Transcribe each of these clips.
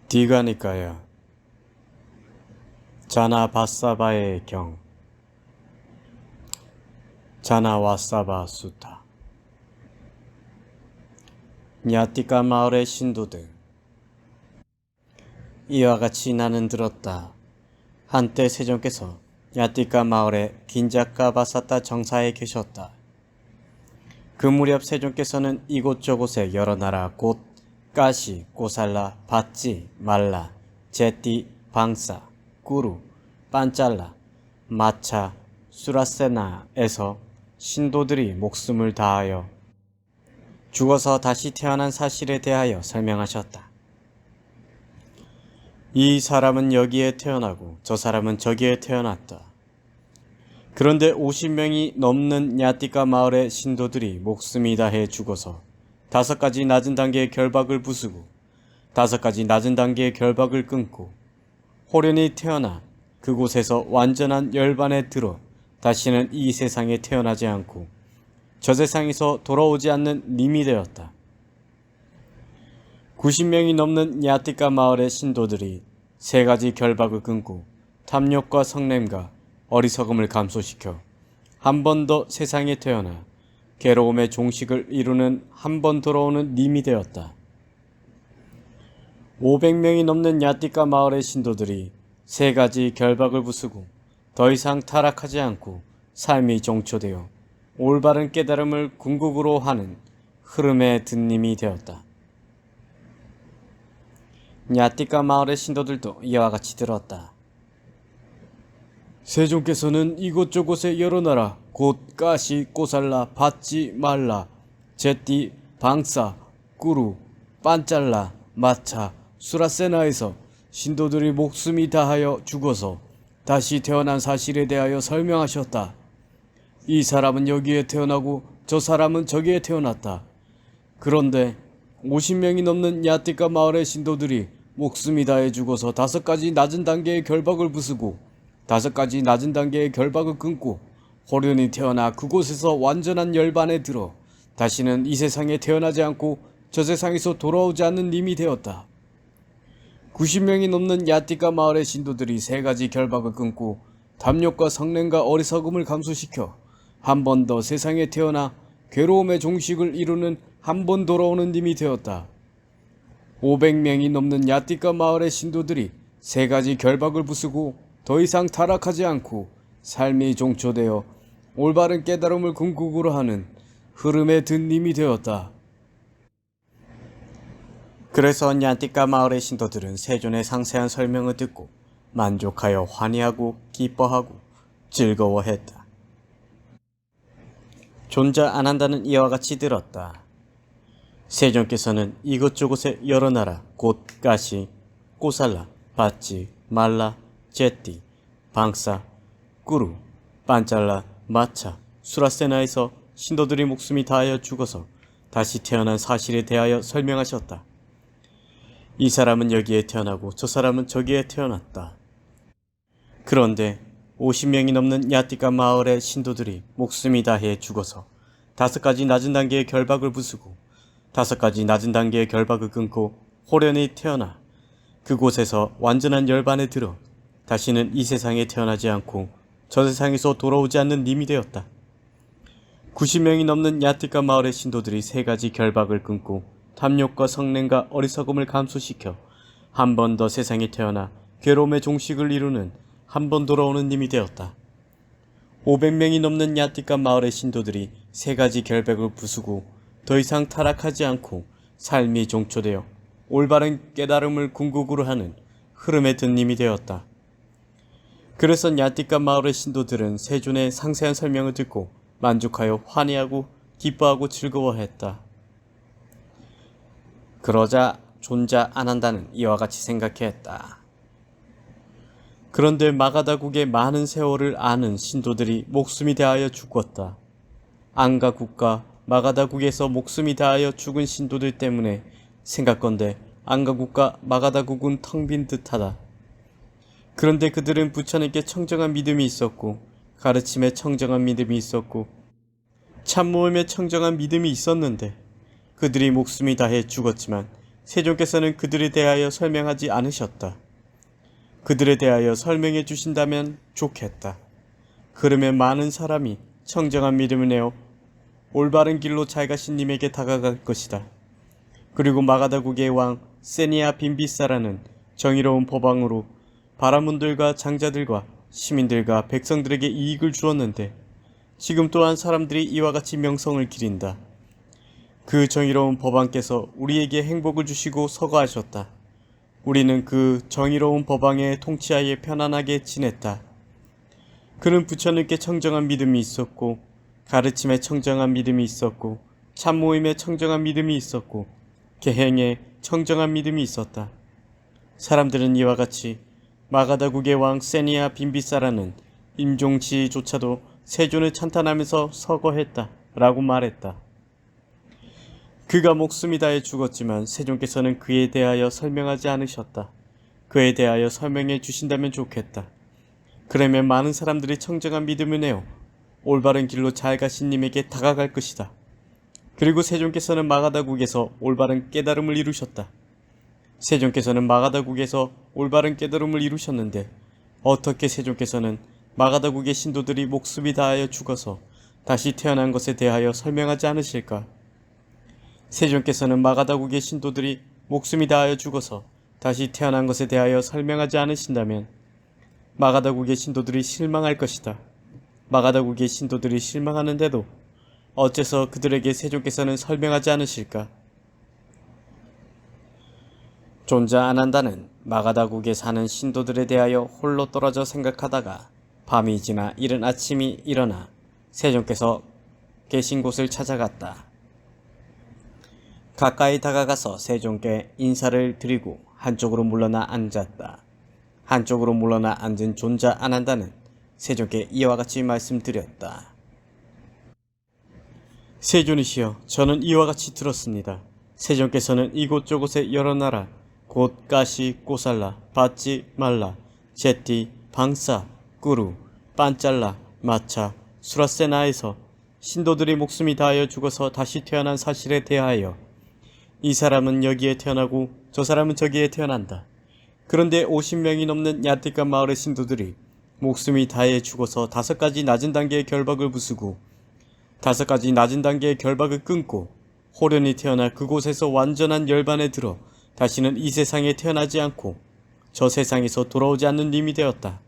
디가니까야 자나바사바의 경 자나와사바 수타. 냐티카 마을의 신도들, 이와 같이 나는 들었다. 한때 세종께서 냐티카 마을의 긴자카바사타 정사에 계셨다. 그 무렵 세종께서는 이곳저곳에 여러 나라 곧 까시, 꼬살라, 바찌, 말라, 제띠, 방사, 꾸루, 빤짤라, 마차, 수라세나에서 신도들이 목숨을 다하여 죽어서 다시 태어난 사실에 대하여 설명하셨다. 이 사람은 여기에 태어나고 저 사람은 저기에 태어났다. 그런데 50명이 넘는 냐티카 마을의 신도들이 목숨이 다해 죽어서 5가지 낮은 단계의 결박을 부수고 5가지 낮은 단계의 결박을 끊고 호련히 태어나 그곳에서 완전한 열반에 들어 다시는 이 세상에 태어나지 않고 저 세상에서 돌아오지 않는 님이 되었다. 90명이 넘는 냐티카 마을의 신도들이 3가지 결박을 끊고 탐욕과 성냄과 어리석음을 감소시켜 한 번 더 세상에 태어나 괴로움의 종식을 이루는 한 번 돌아오는 님이 되었다. 500명이 넘는 냐티카 마을의 신도들이 3가지 결박을 부수고 더 이상 타락하지 않고 삶이 종초되어 올바른 깨달음을 궁극으로 하는 흐름에 든 님이 되었다. 냐티카 마을의 신도들도 이와 같이 들었다. 세종께서는 이곳저곳의 여러 나라 곧 까시, 꼬살라, 바찌, 말라, 제띠, 방사, 꾸루, 빤짤라, 마차, 수라세나에서 신도들이 목숨이 다하여 죽어서 다시 태어난 사실에 대하여 설명하셨다. 이 사람은 여기에 태어나고 저 사람은 저기에 태어났다. 그런데 50명이 넘는 냐티카 마을의 신도들이 목숨이 다해 죽어서 5가지 낮은 단계의 결박을 부수고 5가지 낮은 단계의 결박을 끊고 호련히 태어나 그곳에서 완전한 열반에 들어 다시는 이 세상에 태어나지 않고 저 세상에서 돌아오지 않는 님이 되었다. 90명이 넘는 냐티카 마을의 신도들이 3가지 결박을 끊고 탐욕과 성냄과 어리석음을 감소시켜 한 번 더 세상에 태어나 괴로움의 종식을 이루는 한 번 돌아오는 님이 되었다. 500명이 넘는 냐티카 마을의 신도들이 3가지 결박을 부수고 더 이상 타락하지 않고 삶이 종초되어 올바른 깨달음을 궁극으로 하는 흐름에 든 님이 되었다. 그래서 냐티카 마을의 신도들은 세존의 상세한 설명을 듣고 만족하여 환희하고 기뻐하고 즐거워했다. 존자 안 한다는 이와 같이 들었다. 세종께서는 이곳저곳의 여러 나라 곧 까시, 꼬살라, 바찌, 말라, 제띠, 방사, 꾸루, 빤짤라, 마차, 수라세나에서 신도들이 목숨이 다하여 죽어서 다시 태어난 사실에 대하여 설명하셨다. 이 사람은 여기에 태어나고 저 사람은 저기에 태어났다. 그런데 50명이 넘는 냐티카 마을의 신도들이 목숨이 다해 죽어서 5가지 낮은 단계의 결박을 부수고 5가지 낮은 단계의 결박을 끊고 호련히 태어나 그곳에서 완전한 열반에 들어 다시는 이 세상에 태어나지 않고 저 세상에서 돌아오지 않는 님이 되었다. 90명이 넘는 냐티카 마을의 신도들이 3가지 결박을 끊고 탐욕과 성냄과 어리석음을 감소시켜 한 번 더 세상에 태어나 괴로움의 종식을 이루는 한 번 돌아오는 님이 되었다. 500명이 넘는 냐티카 마을의 신도들이 3가지 결박을 부수고 더 이상 타락하지 않고 삶이 종초되어 올바른 깨달음을 궁극으로 하는 흐름에 든 님이 되었다. 그래서 냐티카 마을의 신도들은 세존의 상세한 설명을 듣고 만족하여 환희하고 기뻐하고 즐거워했다. 그러자 존자 안 한다는 이와 같이 생각했다. 그런데 마가다국의 많은 세월을 아는 신도들이 목숨이 다하여 죽었다. 앙가국과 마가다국에서 목숨이 다하여 죽은 신도들 때문에 생각건대 앙가국과 마가다국은 텅 빈 듯하다. 그런데 그들은 부처님께 청정한 믿음이 있었고 가르침에 청정한 믿음이 있었고 참모임에 청정한 믿음이 있었는데 그들이 목숨이 다해 죽었지만 세존께서는 그들에 대하여 설명하지 않으셨다. 그들에 대하여 설명해 주신다면 좋겠다. 그러면 많은 사람이 청정한 믿음을 내어 올바른 길로 잘 가신 님에게 다가갈 것이다. 그리고 마가다국의 왕 세니아 빈비사라는 정의로운 법왕으로 바라문들과 장자들과 시민들과 백성들에게 이익을 주었는데 지금 또한 사람들이 이와 같이 명성을 기린다. 그 정의로운 법왕께서 우리에게 행복을 주시고 서거하셨다. 우리는 그 정의로운 법왕의 통치하에 편안하게 지냈다. 그는 부처님께 청정한 믿음이 있었고 가르침에 청정한 믿음이 있었고 참모임에 청정한 믿음이 있었고 계행에 청정한 믿음이 있었다. 사람들은 이와 같이 마가다국의 왕 세니아 빈비사라는 임종시조차도 세존을 찬탄하면서 서거했다 라고 말했다. 그가 목숨이 다해 죽었지만 세존께서는 그에 대하여 설명하지 않으셨다. 그에 대하여 설명해 주신다면 좋겠다. 그러면 많은 사람들이 청정한 믿음을 내어 올바른 길로 잘 가신 님에게 다가갈 것이다. 그리고 세존께서는 마가다국에서 올바른 깨달음을 이루셨다. 세존께서는 마가다국에서 올바른 깨달음을 이루셨는데 어떻게 세존께서는 마가다국의 신도들이 목숨이 다하여 죽어서 다시 태어난 것에 대하여 설명하지 않으실까? 세존께서는 마가다국의 신도들이 목숨이 다하여 죽어서 다시 태어난 것에 대하여 설명하지 않으신다면 마가다국의 신도들이 실망할 것이다. 마가다국의 신도들이 실망하는데도 어째서 그들에게 세존께서는 설명하지 않으실까? 존자 아난다는 마가다국에 사는 신도들에 대하여 홀로 떨어져 생각하다가 밤이 지나 이른 아침이 일어나 세존께서 계신 곳을 찾아갔다. 가까이 다가가서 세존께 인사를 드리고 한쪽으로 물러나 앉았다. 한쪽으로 물러나 앉은 존자 아난다는 세존께 이와 같이 말씀드렸다. 세존이시여, 저는 이와 같이 들었습니다. 세존께서는 이곳저곳의 여러 나라 곧 가시, 꼬살라, 받지 말라, 제띠, 방사, 꾸루, 빤짤라, 마차, 수라세나에서 신도들이 목숨이 다하여 죽어서 다시 태어난 사실에 대하여 이 사람은 여기에 태어나고 저 사람은 저기에 태어난다. 그런데 50명이 넘는 야띠가 마을의 신도들이 목숨이 다해 죽어서 5가지 낮은 단계의 결박을 부수고 5가지 낮은 단계의 결박을 끊고 호련히 태어나 그곳에서 완전한 열반에 들어 다시는 이 세상에 태어나지 않고 저 세상에서 돌아오지 않는 님이 되었다.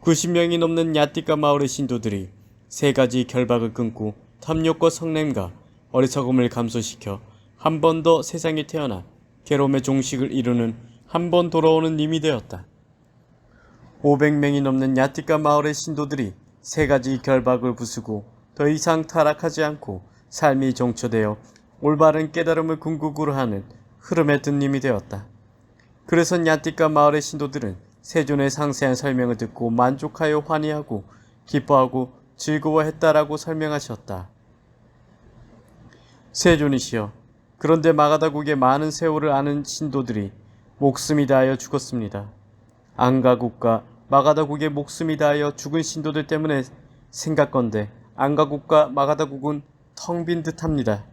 90명이 넘는 야띠가 마을의 신도들이 3가지 결박을 끊고 탐욕과 성냄과 어리석음을 감소시켜 한 번 더 세상에 태어나 괴로움의 종식을 이루는 한 번 돌아오는 님이 되었다. 500명이 넘는 야띠가 마을의 신도들이 3가지 결박을 부수고 더 이상 타락하지 않고 삶이 종초되어 올바른 깨달음을 궁극으로 하는 흐름에 든 님이 되었다. 그래서 야띠가 마을의 신도들은 세존의 상세한 설명을 듣고 만족하여 환희하고 기뻐하고 즐거워했다라고 설명하셨다. 세존이시여, 그런데 마가다국의 많은 세월을 아는 신도들이 목숨이 다하여 죽었습니다. 안가국과 마가다국의 목숨이 다하여 죽은 신도들 때문에 생각건대 안가국과 마가다국은 텅 빈 듯합니다.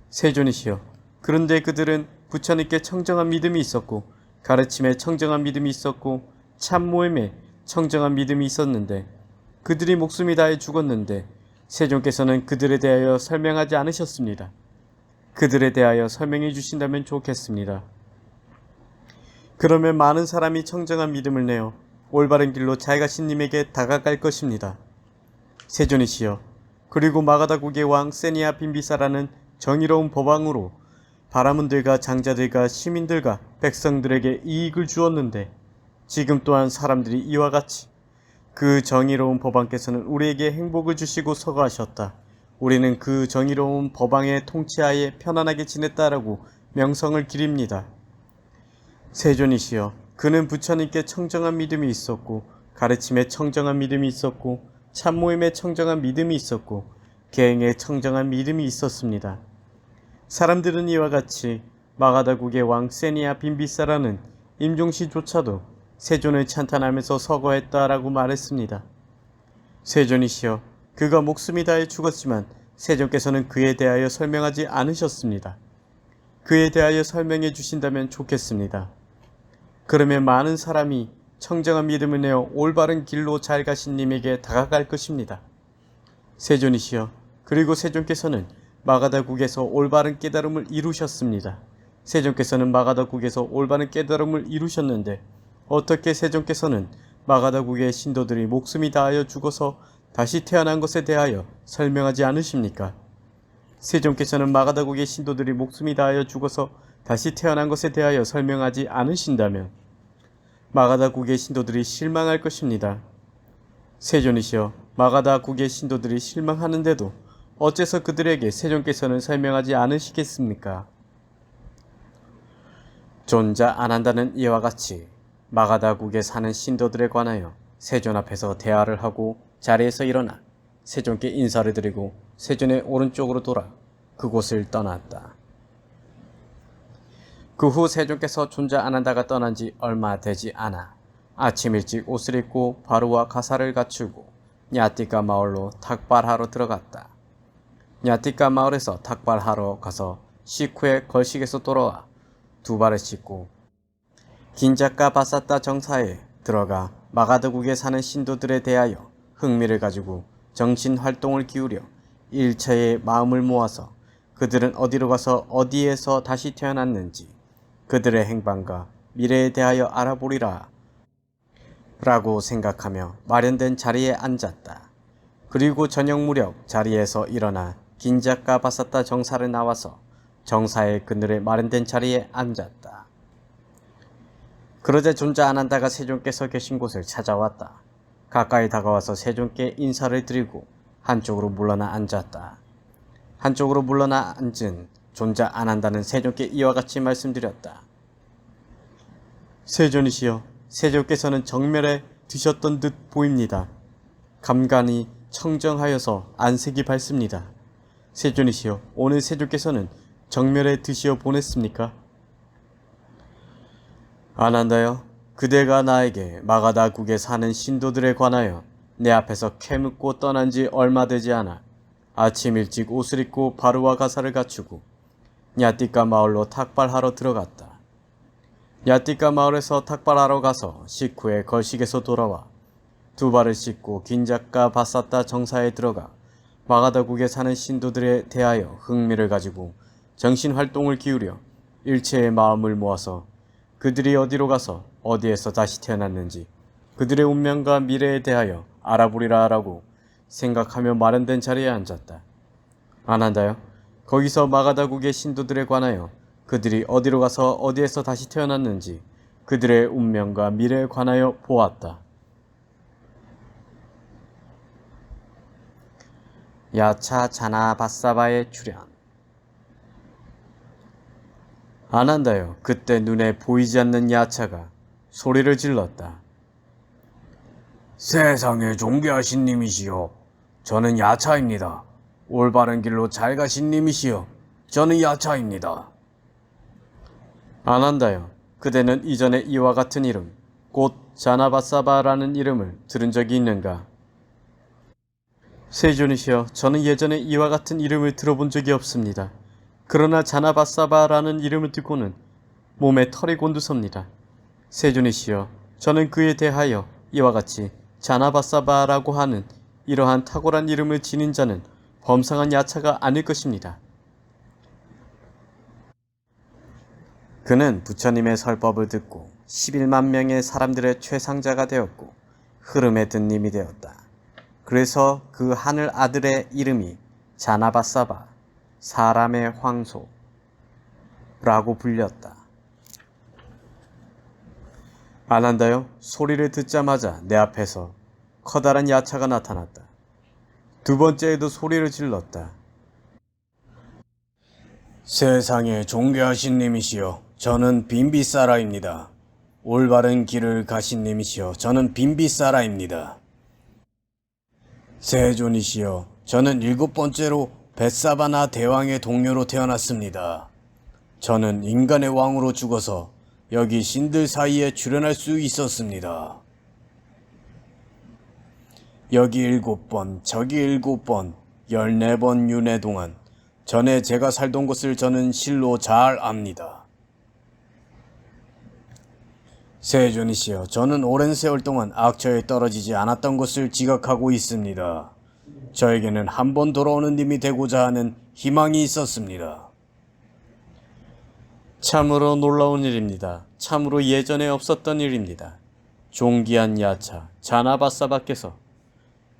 세존이시여, 그런데 그들은 부처님께 청정한 믿음이 있었고 가르침에 청정한 믿음이 있었고 참모임에 청정한 믿음이 있었는데 그들이 목숨이 다해 죽었는데 세존께서는 그들에 대하여 설명하지 않으셨습니다. 그들에 대하여 설명해 주신다면 좋겠습니다. 그러면 많은 사람이 청정한 믿음을 내어 올바른 길로 잘 가신 님에게 다가갈 것입니다. 세존이시여, 그리고 마가다국의 왕 세니아 빈비사라는 정의로운 법왕으로 바라문들과 장자들과 시민들과 백성들에게 이익을 주었는데 지금 또한 사람들이 이와 같이 그 정의로운 법왕께서는 우리에게 행복을 주시고 서거하셨다. 우리는 그 정의로운 법왕의 통치하에 편안하게 지냈다라고 명성을 기립니다. 세존이시여, 그는 부처님께 청정한 믿음이 있었고 가르침에 청정한 믿음이 있었고 참모임에 청정한 믿음이 있었고 계행에 청정한 믿음이 있었습니다. 사람들은 이와 같이 마가다국의 왕 세니아 빈비사라는 임종시조차도 세존을 찬탄하면서 서거했다라고 말했습니다. 세존이시여, 그가 목숨이 다해 죽었지만 세존께서는 그에 대하여 설명하지 않으셨습니다. 그에 대하여 설명해 주신다면 좋겠습니다. 그러면 많은 사람이 청정한 믿음을 내어 올바른 길로 잘 가신 님에게 다가갈 것입니다. 세존이시여, 그리고 세존께서는 마가다국에서 올바른 깨달음을 이루셨습니다. 세존께서는 마가다국에서 올바른 깨달음을 이루셨는데 어떻게 세존께서는 마가다국의 신도들이 목숨이 다하여 죽어서 다시 태어난 것에 대하여 설명하지 않으십니까? 세존께서는 마가다국의 신도들이 목숨이 다하여 죽어서 다시 태어난 것에 대하여 설명하지 않으신다면 마가다국의 신도들이 실망할 것입니다. 세존이시여, 마가다국의 신도들이 실망하는데도 어째서 그들에게 세존께서는 설명하지 않으시겠습니까? 존자 안 한다는 이와 같이 마가다국에 사는 신도들에 관하여 세존 앞에서 대화를 하고 자리에서 일어나 세존께 인사를 드리고 세존의 오른쪽으로 돌아 그곳을 떠났다. 그 후 세존께서 존자 안 한다가 떠난 지 얼마 되지 않아 아침 일찍 옷을 입고 바루와 가사를 갖추고 냐띠까 마을로 탁발하러 들어갔다. 냐띠까 마을에서 탁발하러 가서 식후에 걸식에서 돌아와 두 발을 씻고 긴자카 바사타 정사에 들어가 마가다국에 사는 신도들에 대하여 흥미를 가지고 정신활동을 기울여 일체의 마음을 모아서 그들은 어디로 가서 어디에서 다시 태어났는지 그들의 행방과 미래에 대하여 알아보리라 라고 생각하며 마련된 자리에 앉았다. 그리고 저녁 무렵 자리에서 일어나 긴자카 바사타 정사를 나와서 정사의 그늘에 마련된 자리에 앉았다. 그러자 존자 안 한다가 세존께서 계신 곳을 찾아왔다. 가까이 다가와서 세존께 인사를 드리고 한쪽으로 물러나 앉았다. 한쪽으로 물러나 앉은 존자 안 한다는 세존께 이와 같이 말씀드렸다. 세존이시여, 세존께서는 정멸에 드셨던 듯 보입니다. 감간이 청정하여서 안색이 밝습니다. 세존이시여, 오늘 세존께서는 정멸에 드시어 보냈습니까? 안 한다요. 그대가 나에게 마가다국에 사는 신도들에 관하여 내 앞에서 캐묻고 떠난 지 얼마 되지 않아 아침 일찍 옷을 입고 바루와 가사를 갖추고 냐띠까 마을로 탁발하러 들어갔다. 냐띠까 마을에서 탁발하러 가서 식후에 걸식에서 돌아와 두 발을 씻고 긴자카 바사타 정사에 들어가 마가다국에 사는 신도들에 대하여 흥미를 가지고 정신활동을 기울여 일체의 마음을 모아서 그들이 어디로 가서 어디에서 다시 태어났는지 그들의 운명과 미래에 대하여 알아보리라 라고 생각하며 마련된 자리에 앉았다. 안 한다요. 거기서 마가다국의 신도들에 관하여 그들이 어디로 가서 어디에서 다시 태어났는지 그들의 운명과 미래에 관하여 보았다. 야차 자나 바사바의 출현. 안 한다요. 그때 눈에 보이지 않는 야차가 소리를 질렀다. 세상에 존귀하신 님이시여, 저는 야차입니다. 올바른 길로 잘 가신 님이시여, 저는 야차입니다. 안 한다요. 그대는 이전에 이와 같은 이름, 곧 자나바사바라는 이름을 들은 적이 있는가? 세존이시여, 저는 예전에 이와 같은 이름을 들어본 적이 없습니다. 그러나 자나바사바라는 이름을 듣고는 몸에 털이 곤두섭니다. 세존이시여, 저는 그에 대하여 이와 같이 자나바사바라고 하는 이러한 탁월한 이름을 지닌 자는 범상한 야차가 아닐 것입니다. 그는 부처님의 설법을 듣고 11만 명의 사람들의 최상자가 되었고 흐름에 든 님이 되었다. 그래서 그 하늘 아들의 이름이 자나바사바, 사람의 황소 라고 불렸다. 안 한다요. 소리를 듣자마자 내 앞에서 커다란 야차가 나타났다. 두 번째에도 소리를 질렀다. 세상에 존귀하신 님이시여, 저는 빈비사라입니다. 올바른 길을 가신 님이시여, 저는 빈비사라입니다. 세존이시여, 저는 7번째로 벳사바나 대왕의 동료로 태어났습니다. 저는 인간의 왕으로 죽어서 여기 신들 사이에 출현할 수 있었습니다. 여기 7번, 저기 7번, 14번 윤회 동안 전에 제가 살던 곳을 저는 실로 잘 압니다. 세존이시여, 저는 오랜 세월 동안 악처에 떨어지지 않았던 것을 지각하고 있습니다. 저에게는 한 번 돌아오는 님이 되고자 하는 희망이 있었습니다. 참으로 놀라운 일입니다. 참으로 예전에 없었던 일입니다. 존귀한 야차 자나바사바께서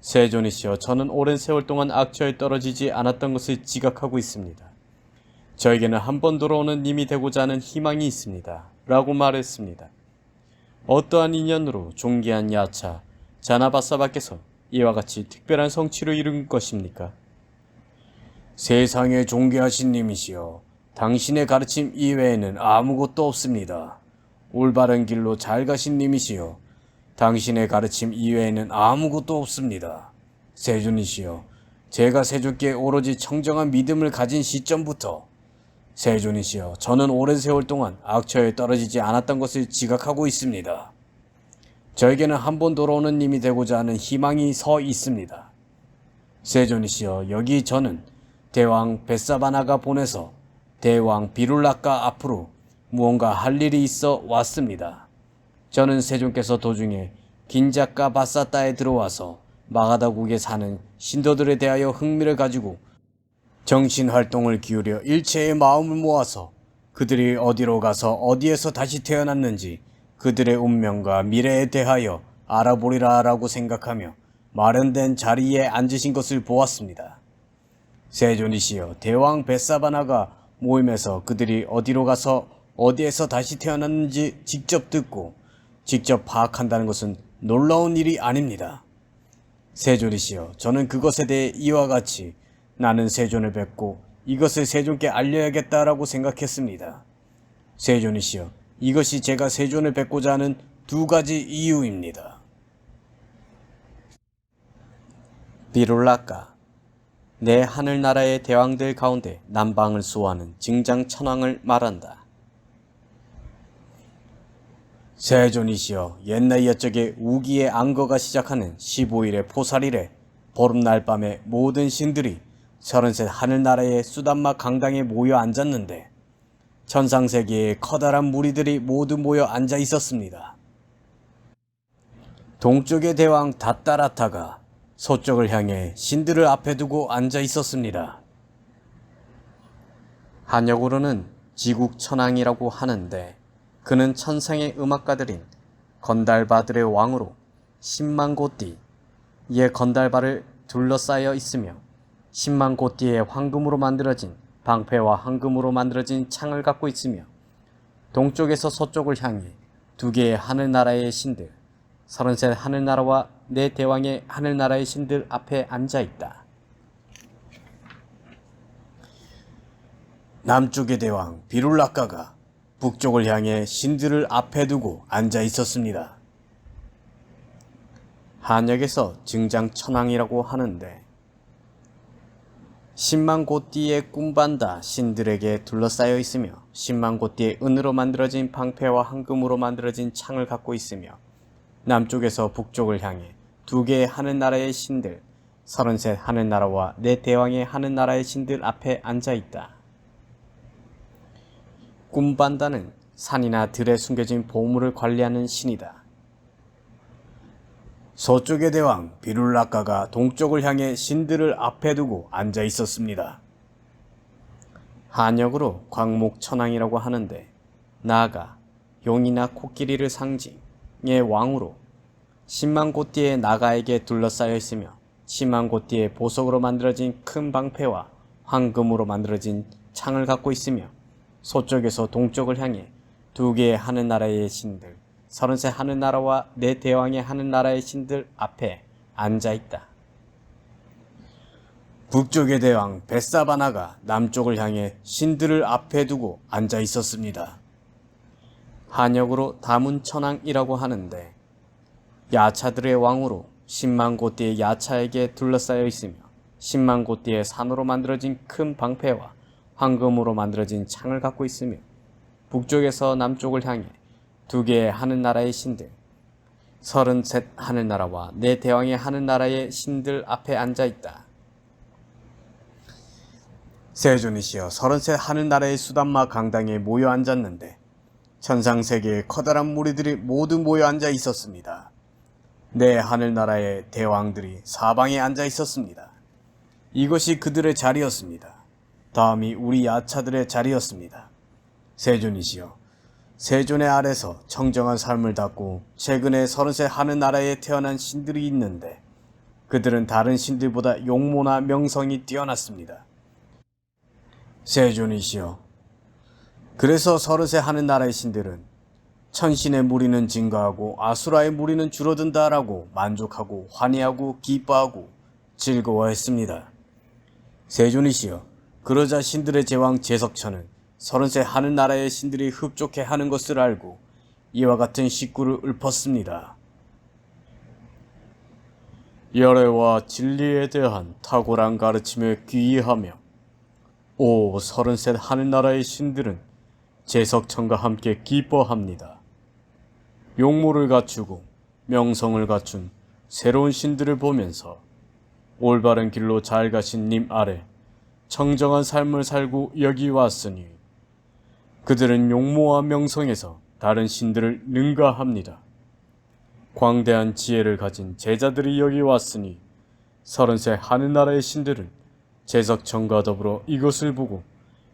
세존이시여, 저는 오랜 세월 동안 악처에 떨어지지 않았던 것을 지각하고 있습니다. 저에게는 한 번 돌아오는 님이 되고자 하는 희망이 있습니다. 라고 말했습니다. 어떠한 인연으로 존귀한 야차 자나바사바께서 이와 같이 특별한 성취를 이룬 것입니까? 세상에 존귀하신 님이시여, 당신의 가르침 이외에는 아무것도 없습니다. 올바른 길로 잘 가신 님이시여, 당신의 가르침 이외에는 아무것도 없습니다. 세존이시여, 제가 세존께 오로지 청정한 믿음을 가진 시점부터 세존이시여, 저는 오랜 세월 동안 악처에 떨어지지 않았던 것을 지각하고 있습니다. 저에게는 한 번 돌아오는 님이 되고자 하는 희망이 서 있습니다. 세존이시여, 여기 저는 대왕 벳사바나가 보내서 대왕 비룰락가 앞으로 무언가 할 일이 있어 왔습니다. 저는 세존께서 도중에 긴자카 바사타에 들어와서 마가다국에 사는 신도들에 대하여 흥미를 가지고 정신활동을 기울여 일체의 마음을 모아서 그들이 어디로 가서 어디에서 다시 태어났는지 그들의 운명과 미래에 대하여 알아보리라 라고 생각하며 마련된 자리에 앉으신 것을 보았습니다. 세존이시여, 대왕 벳사바나가 모임에서 그들이 어디로 가서 어디에서 다시 태어났는지 직접 듣고 직접 파악한다는 것은 놀라운 일이 아닙니다. 세존이시여, 저는 그것에 대해 이와 같이 나는 세존을 뵙고 이것을 세존께 알려야겠다라고 생각했습니다. 세존이시여, 이것이 제가 세존을 뵙고자 하는 두 가지 이유입니다. 비룰라카, 내 하늘나라의 대왕들 가운데 남방을 수호하는 증장천왕을 말한다. 세존이시여, 옛날 옛적에 우기의 안거가 시작하는 15일의 포살일에 보름날 밤에 모든 신들이 33 하늘나라의 수단마 강당에 모여 앉았는데 천상세계의 커다란 무리들이 모두 모여 앉아 있었습니다. 동쪽의 대왕 다따라타가 서쪽을 향해 신들을 앞에 두고 앉아 있었습니다. 한역으로는 지국천왕이라고 하는데 그는 천상의 음악가들인 건달바들의 왕으로 10만 고띠의 건달바를 둘러싸여 있으며 10만 고띠의 황금으로 만들어진 방패와 황금으로 만들어진 창을 갖고 있으며 동쪽에서 서쪽을 향해 두 개의 하늘나라의 신들 33 하늘나라와 네 대왕의 하늘나라의 신들 앞에 앉아있다. 남쪽의 대왕 비룰라카가 북쪽을 향해 신들을 앞에 두고 앉아 있었습니다. 한역에서 증장천왕이라고 하는데 10만 고띠의 꿈반다 신들에게 둘러싸여 있으며 10만 고띠의 은으로 만들어진 방패와 황금으로 만들어진 창을 갖고 있으며 남쪽에서 북쪽을 향해 두 개의 하늘나라의 신들 33 하늘나라와 네 대왕의 하늘나라의 신들 앞에 앉아있다. 꿈반다는 산이나 들에 숨겨진 보물을 관리하는 신이다. 서쪽의 대왕 비룰라카가 동쪽을 향해 신들을 앞에 두고 앉아 있었습니다. 한역으로 광목천왕이라고 하는데 나아가 용이나 코끼리를 상징의 왕으로 10만 고띠의 나가에게 둘러싸여 있으며 10만 고띠의 보석으로 만들어진 큰 방패와 황금으로 만들어진 창을 갖고 있으며 서쪽에서 동쪽을 향해 두 개의 하늘나라의 신들 33 하늘나라와 네 대왕의 하늘나라의 신들 앞에 앉아있다. 북쪽의 대왕 벳사바나가 남쪽을 향해 신들을 앞에 두고 앉아 있었습니다. 한역으로 다문천왕이라고 하는데 야차들의 왕으로 10만 고띠의 야차에게 둘러싸여 있으며 10만 고띠의 산으로 만들어진 큰 방패와 황금으로 만들어진 창을 갖고 있으며 북쪽에서 남쪽을 향해 두 개의 하늘나라의 신들 33 하늘나라와 네 대왕의 하늘나라의 신들 앞에 앉아있다. 세존이시여, 30세 하늘나라의 수단마 강당에 모여 앉았는데 천상세계의 커다란 무리들이 모두 모여 앉아 있었습니다. 네, 하늘나라의 대왕들이 사방에 앉아 있었습니다. 이것이 그들의 자리였습니다. 다음이 우리 야차들의 자리였습니다. 세존이시여, 세존의 아래서 청정한 삶을 닫고 최근에 30세 하늘나라에 태어난 신들이 있는데 그들은 다른 신들보다 용모나 명성이 뛰어났습니다. 세존이시여, 그래서 30세 하늘나라의 신들은 천신의 무리는 증가하고 아수라의 무리는 줄어든다라고 만족하고 환희하고 기뻐하고 즐거워했습니다. 세존이시여, 그러자 신들의 제왕 제석천은 30세 하늘나라의 신들이 흡족해하는 것을 알고 이와 같은 식구를 읊었습니다. 열애와 진리에 대한 탁월한 가르침에 귀의하며 오 30세 하늘나라의 신들은 제석천과 함께 기뻐합니다. 용모를 갖추고 명성을 갖춘 새로운 신들을 보면서 올바른 길로 잘 가신 님 아래 청정한 삶을 살고 여기 왔으니 그들은 용모와 명성에서 다른 신들을 능가합니다. 광대한 지혜를 가진 제자들이 여기 왔으니 30세 하늘나라의 신들은 제석천과 더불어 이것을 보고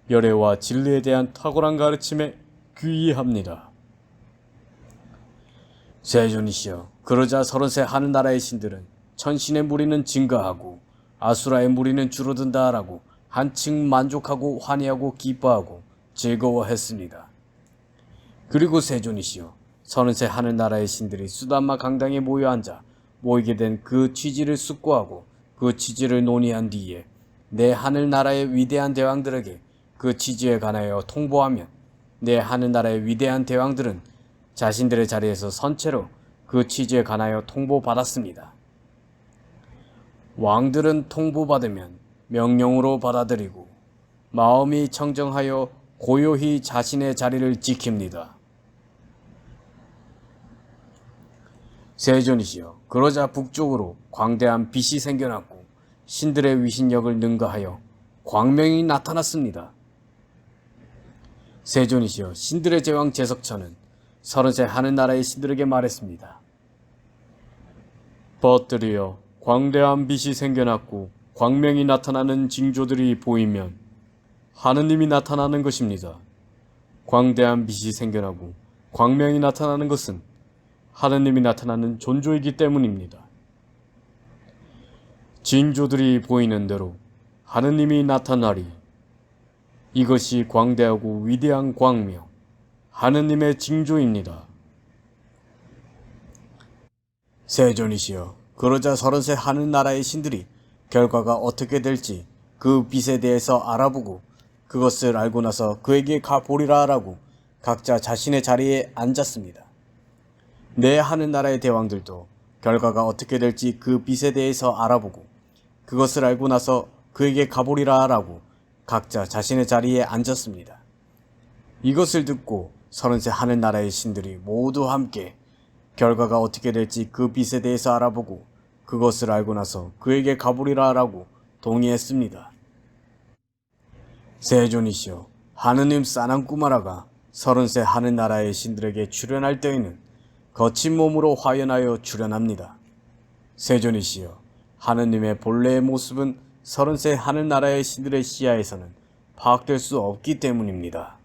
열애와 진리에 대한 탁월한 가르침에 귀의합니다. 세존이시여, 그러자 30세 하늘나라의 신들은 천신의 무리는 증가하고 아수라의 무리는 줄어든다라고 한층 만족하고 환희하고 기뻐하고 즐거워했습니다. 그리고 세존이시여, 30세 하늘나라의 신들이 수단마 강당에 모여 앉아 모이게 된 그 취지를 숙고하고 그 취지를 논의한 뒤에 내 하늘나라의 위대한 대왕들에게 그 취지에 관하여 통보하면 내 하늘나라의 위대한 대왕들은 자신들의 자리에서 선체로 그 취지에 관하여 통보받았습니다. 왕들은 통보받으면 명령으로 받아들이고 마음이 청정하여 고요히 자신의 자리를 지킵니다. 세존이시여, 그러자 북쪽으로 광대한 빛이 생겨났고 신들의 위신력을 능가하여 광명이 나타났습니다. 세존이시여, 신들의 제왕 제석천은 30세 하늘나라의 신들에게 말했습니다. 벗들이여, 광대한 빛이 생겨났고 광명이 나타나는 징조들이 보이면 하느님이 나타나는 것입니다. 광대한 빛이 생겨나고 광명이 나타나는 것은 하느님이 나타나는 존조이기 때문입니다. 징조들이 보이는 대로 하느님이 나타나리. 이것이 광대하고 위대한 광명, 하느님의 징조입니다. 세존이시여, 그러자 30세 하늘나라의 신들이 결과가 어떻게 될지 그 빛에 대해서 알아보고 그것을 알고 나서 그에게 가보리라 라고 각자 자신의 자리에 앉았습니다. 내 하늘나라의 대왕들도 결과가 어떻게 될지 그 빛에 대해서 알아보고 그것을 알고 나서 그에게 가보리라 라고 각자 자신의 자리에 앉았습니다. 이것을 듣고 30세 하늘나라의 신들이 모두 함께 결과가 어떻게 될지 그 빛에 대해서 알아보고 그것을 알고 나서 그에게 가보리라 라고 동의했습니다. 세존이시여, 하느님 사난꾸마라가 30세 하늘나라의 신들에게 출현할 때에는 거친 몸으로 화연하여 출현합니다. 세존이시여, 하느님의 본래의 모습은 30세 하늘나라의 신들의 시야에서는 파악될 수 없기 때문입니다.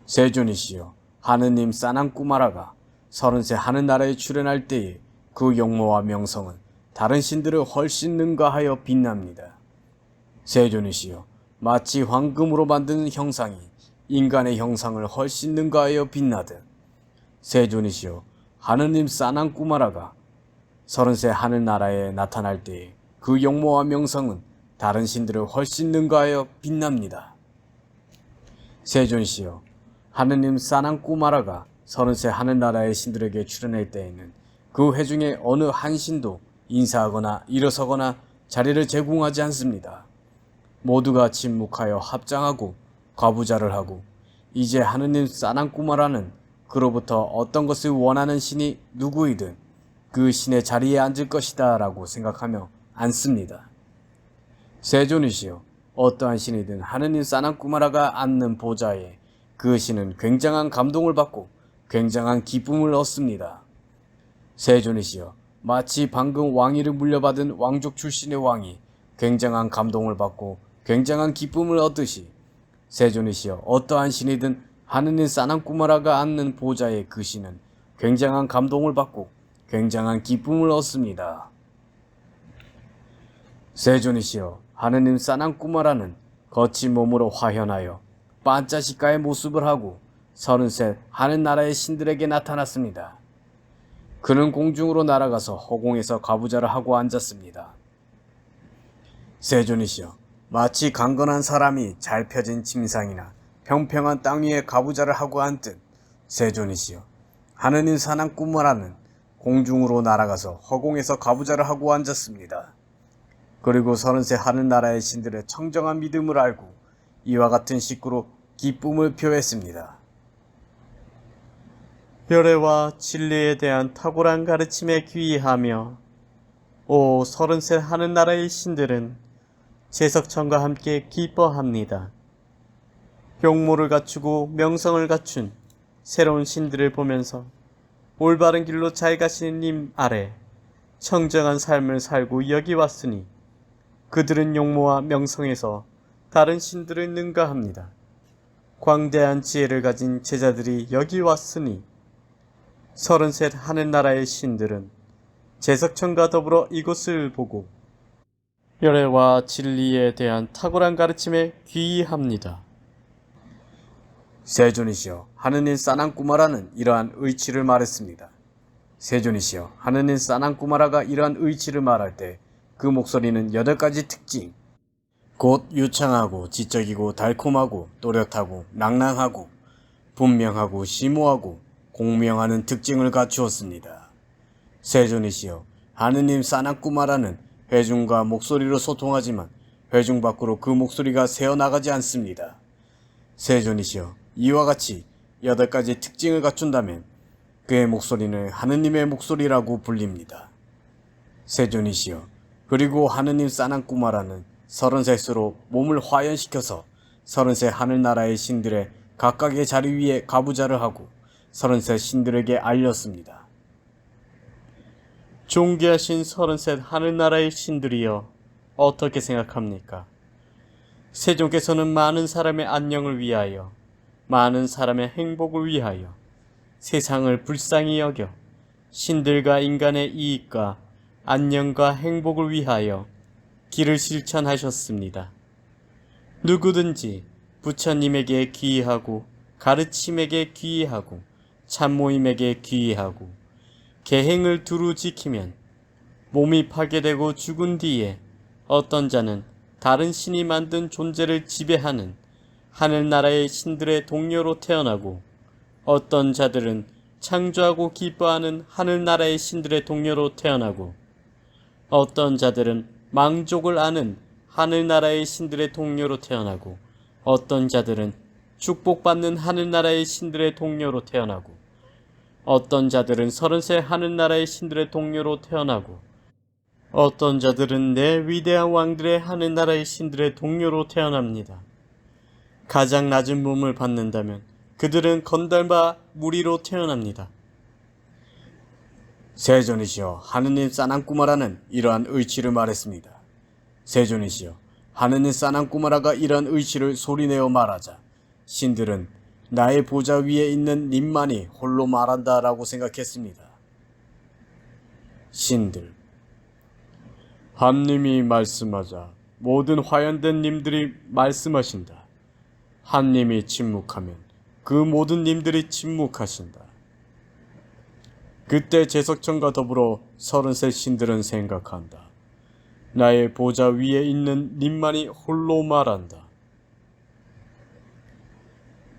세존이시여, 하느님 사난꾸마라가 30세 하늘나라에 출현할 때에 그 용모와 명성은 다른 신들을 훨씬 능가하여 빛납니다. 세존이시여, 마치 황금으로 만든 형상이 인간의 형상을 훨씬 능가하여 빛나듯 세존이시여, 하느님 사난꾸마라가 30세 하늘나라에 나타날 때에 그 용모와 명성은 다른 신들을 훨씬 능가하여 빛납니다. 세존이시여, 하느님 사난꾸마라가 30세 하늘나라의 신들에게 출현할 때에는 그 회중의 어느 한 신도 인사하거나 일어서거나 자리를 제공하지 않습니다. 모두가 침묵하여 합장하고 과부자를 하고 이제 하느님 사난꾸마라는 그로부터 어떤 것을 원하는 신이 누구이든 그 신의 자리에 앉을 것이다 라고 생각하며 앉습니다. 세존이시여, 어떠한 신이든 하느님 사난꾸마라가 앉는 보좌에 그 신은 굉장한 감동을 받고 굉장한 기쁨을 얻습니다. 세존이시여, 마치 방금 왕위를 물려받은 왕족 출신의 왕이 굉장한 감동을 받고 굉장한 기쁨을 얻듯이 세존이시여, 어떠한 신이든 하느님 사난꾸마라가 앉는 보좌에 그 신은 굉장한 감동을 받고 굉장한 기쁨을 얻습니다. 세존이시여, 하느님 사난꾸마라는 거친 몸으로 화현하여 반짜시가의 모습을 하고 33 하늘나라의 신들에게 나타났습니다. 그는 공중으로 날아가서 허공에서 가부좌를 하고 앉았습니다. 세존이시여, 마치 강건한 사람이 잘 펴진 침상이나 평평한 땅 위에 가부좌를 하고 앉듯 세존이시여, 하느님 사난꾸마라는 공중으로 날아가서 허공에서 가부좌를 하고 앉았습니다. 그리고 33 하늘나라의 신들의 청정한 믿음을 알고 이와 같은 식구로 기쁨을 표했습니다. 열애와 진리에 대한 탁월한 가르침에 귀의하며 오 33 하늘나라의 신들은 제석천과 함께 기뻐합니다. 용모를 갖추고 명성을 갖춘 새로운 신들을 보면서 올바른 길로 잘 가시는 님 아래 청정한 삶을 살고 여기 왔으니 그들은 용모와 명성에서 다른 신들을 능가합니다. 광대한 지혜를 가진 제자들이 여기 왔으니 33 하늘나라의 신들은 제석천과 더불어 이곳을 보고 열애와 진리에 대한 탁월한 가르침에 귀의합니다. 세존이시여, 하느님 사난꾸마라는 이러한 의치를 말했습니다. 세존이시여, 하느님 사난꾸마라가 이러한 의치를 말할 때 그 목소리는 8가지 특징, 곧 유창하고 지적이고 달콤하고 또렷하고 낭낭하고 분명하고 심오하고 공명하는 특징을 갖추었습니다. 세존이시여, 하느님 사난꾸마라는 회중과 목소리로 소통하지만 회중 밖으로 그 목소리가 새어나가지 않습니다. 세존이시여, 이와 같이 8가지 특징을 갖춘다면 그의 목소리는 하느님의 목소리라고 불립니다. 세존이시여, 그리고 하느님 사난꾸마라는 33로 몸을 화연시켜서 33 하늘나라의 신들의 각각의 자리 위에 가부좌를 하고 33 신들에게 알렸습니다. 존귀하신 33 하늘나라의 신들이여, 어떻게 생각합니까? 세존께서는 많은 사람의 안녕을 위하여, 많은 사람의 행복을 위하여 세상을 불쌍히 여겨 신들과 인간의 이익과 안녕과 행복을 위하여 길을 실천하셨습니다. 누구든지 부처님에게 귀의하고 가르침에게 귀의하고 참모임에게 귀의하고 계행을 두루 지키면 몸이 파괴되고 죽은 뒤에 어떤 자는 다른 신이 만든 존재를 지배하는 하늘나라의 신들의 동료로 태어나고 어떤 자들은 창조하고 기뻐하는 하늘나라의 신들의 동료로 태어나고 어떤 자들은 망족을 아는 하늘나라의 신들의 동료로 태어나고 어떤 자들은 축복받는 하늘나라의 신들의 동료로 태어나고 어떤 자들은 33 하늘나라의 신들의 동료로 태어나고 어떤 자들은 내 위대한 왕들의 하늘나라의 신들의 동료로 태어납니다. 가장 낮은 몸을 받는다면 그들은 건달과 무리로 태어납니다. 세존이시여, 하느님 사난꾸마라는 이러한 의치를 말했습니다. 세존이시여, 하느님 사난꾸마라가 이러한 의치를 소리내어 말하자 신들은 나의 보좌 위에 있는 님만이 홀로 말한다 라고 생각했습니다. 신들, 한님이 말씀하자 모든 화연된 님들이 말씀하신다. 한님이 침묵하면 그 모든 님들이 침묵하신다. 그때 제석천과 더불어 33 신들은 생각한다. 나의 보좌 위에 있는 님만이 홀로 말한다.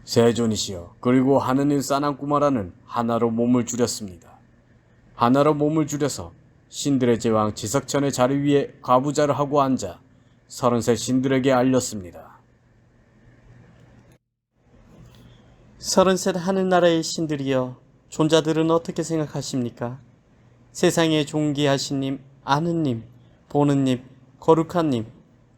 세존이시여, 그리고 하느님 사난꾸마라는 하나로 몸을 줄였습니다. 하나로 몸을 줄여서 신들의 제왕 제석천의 자리 위에 가부좌를 하고 앉아 33 신들에게 알렸습니다. 33 하늘나라의 신들이여, 존자들은 어떻게 생각하십니까? 세상에 존귀하신 님, 아는 님, 보는 님, 거룩한 님,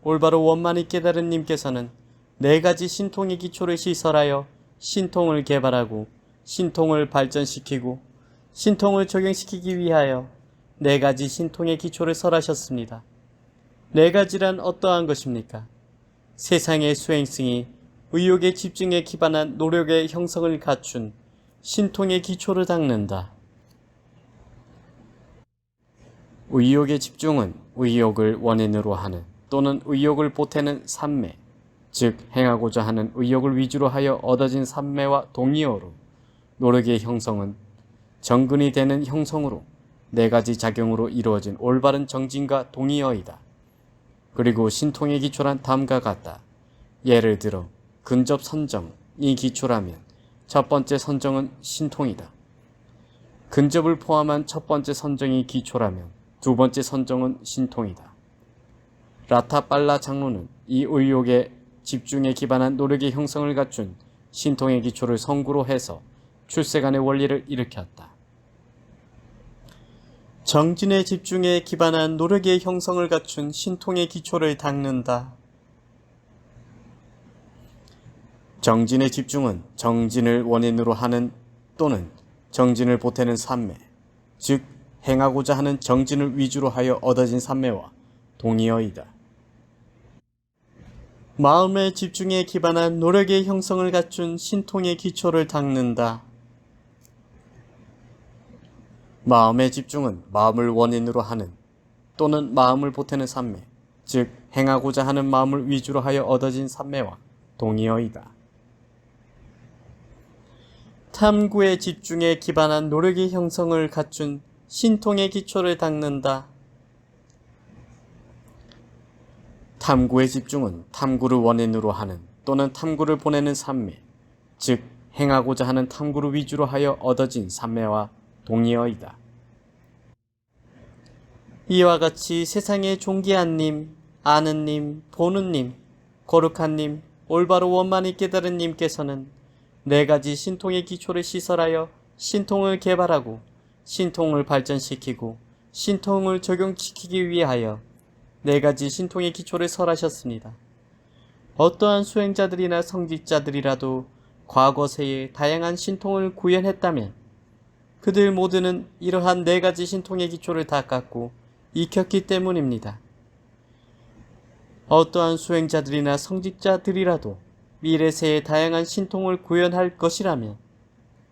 올바로 원만히 깨달은 님께서는 네 가지 신통의 기초를 시설하여 신통을 개발하고 신통을 발전시키고 신통을 적용시키기 위하여 네 가지 신통의 기초를 설하셨습니다. 네 가지란 어떠한 것입니까? 세상의 수행승이 의욕의 집중에 기반한 노력의 형성을 갖춘 신통의 기초를 닦는다. 의욕의 집중은 의욕을 원인으로 하는 또는 의욕을 보태는 산매, 즉 행하고자 하는 의욕을 위주로 하여 얻어진 산매와 동의어로 노력의 형성은 정근이 되는 형성으로 네 가지 작용으로 이루어진 올바른 정진과 동의어이다. 그리고 신통의 기초란 다음과 같다. 예를 들어 근접 선정이 기초라면 첫 번째 선정은 신통이다. 근접을 포함한 첫 번째 선정이 기초라면 두 번째 선정은 신통이다. 라타팔라 장로는 이 의욕의 집중에 기반한 노력의 형성을 갖춘 신통의 기초를 성구로 해서 출세간의 원리를 일으켰다. 정진의 집중에 기반한 노력의 형성을 갖춘 신통의 기초를 닦는다. 정진의 집중은 정진을 원인으로 하는 또는 정진을 보태는 산매, 즉 행하고자 하는 정진을 위주로 하여 얻어진 산매와 동의어이다. 마음의 집중에 기반한 노력의 형성을 갖춘 신통의 기초를 닦는다. 마음의 집중은 마음을 원인으로 하는 또는 마음을 보태는 산매, 즉 행하고자 하는 마음을 위주로 하여 얻어진 산매와 동의어이다. 탐구의 집중에 기반한 노력의 형성을 갖춘 신통의 기초를 닦는다. 탐구의 집중은 탐구를 원인으로 하는 또는 탐구를 보내는 산매, 즉 행하고자 하는 탐구를 위주로 하여 얻어진 산매와 동의어이다. 이와 같이 세상의 존귀한 님, 아는 님, 보는 님, 거룩한 님, 올바로 원만히 깨달은 님께서는 네 가지 신통의 기초를 시설하여 신통을 개발하고 신통을 발전시키고 신통을 적용시키기 위하여 네 가지 신통의 기초를 설하셨습니다. 어떠한 수행자들이나 성직자들이라도 과거세에 다양한 신통을 구현했다면 그들 모두는 이러한 네 가지 신통의 기초를 다 깎고 익혔기 때문입니다. 어떠한 수행자들이나 성직자들이라도 미래세에 다양한 신통을 구현할 것이라면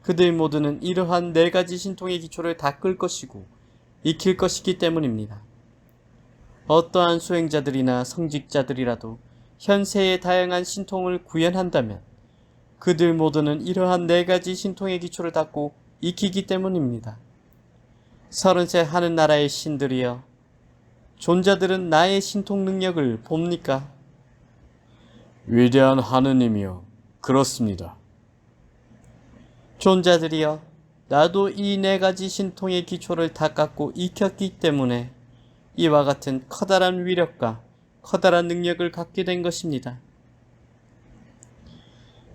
그들 모두는 이러한 네 가지 신통의 기초를 닦을 것이고 익힐 것이기 때문입니다. 어떠한 수행자들이나 성직자들이라도 현세에 다양한 신통을 구현한다면 그들 모두는 이러한 네 가지 신통의 기초를 닦고 익히기 때문입니다. 33 하늘나라의 신들이여, 존자들은 나의 신통 능력을 봅니까? 위대한 하느님이여, 그렇습니다. 존자들이여, 나도 이 네 가지 신통의 기초를 다 깎고 익혔기 때문에 이와 같은 커다란 위력과 커다란 능력을 갖게 된 것입니다.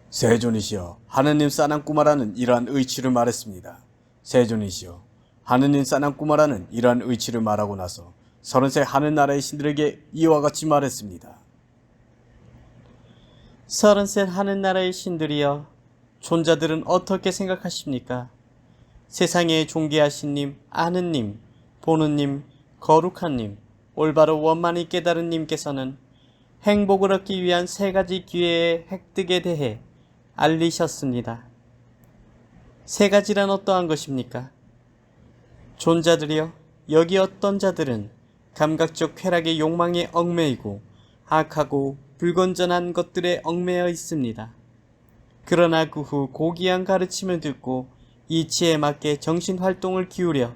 세존이시여, 하느님 사난꾸마라는 이러한 의치를 말했습니다. 세존이시여, 하느님 사난꾸마라는 이러한 의치를 말하고 나서 33 하늘나라의 신들에게 이와 같이 말했습니다. 33 하늘나라의 신들이여, 존자들은 어떻게 생각하십니까? 세상에 존귀하신 님, 아는 님, 보는 님, 거룩한 님, 올바로 원만히 깨달은 님께서는 행복을 얻기 위한 세 가지 기회의 획득에 대해 알리셨습니다. 세 가지란 어떠한 것입니까? 존자들이여, 여기 어떤 자들은 감각적 쾌락의 욕망에 얽매이고 악하고 불건전한 것들에 얽매여 있습니다. 그러나 그 후 고귀한 가르침을 듣고 이치에 맞게 정신활동을 기울여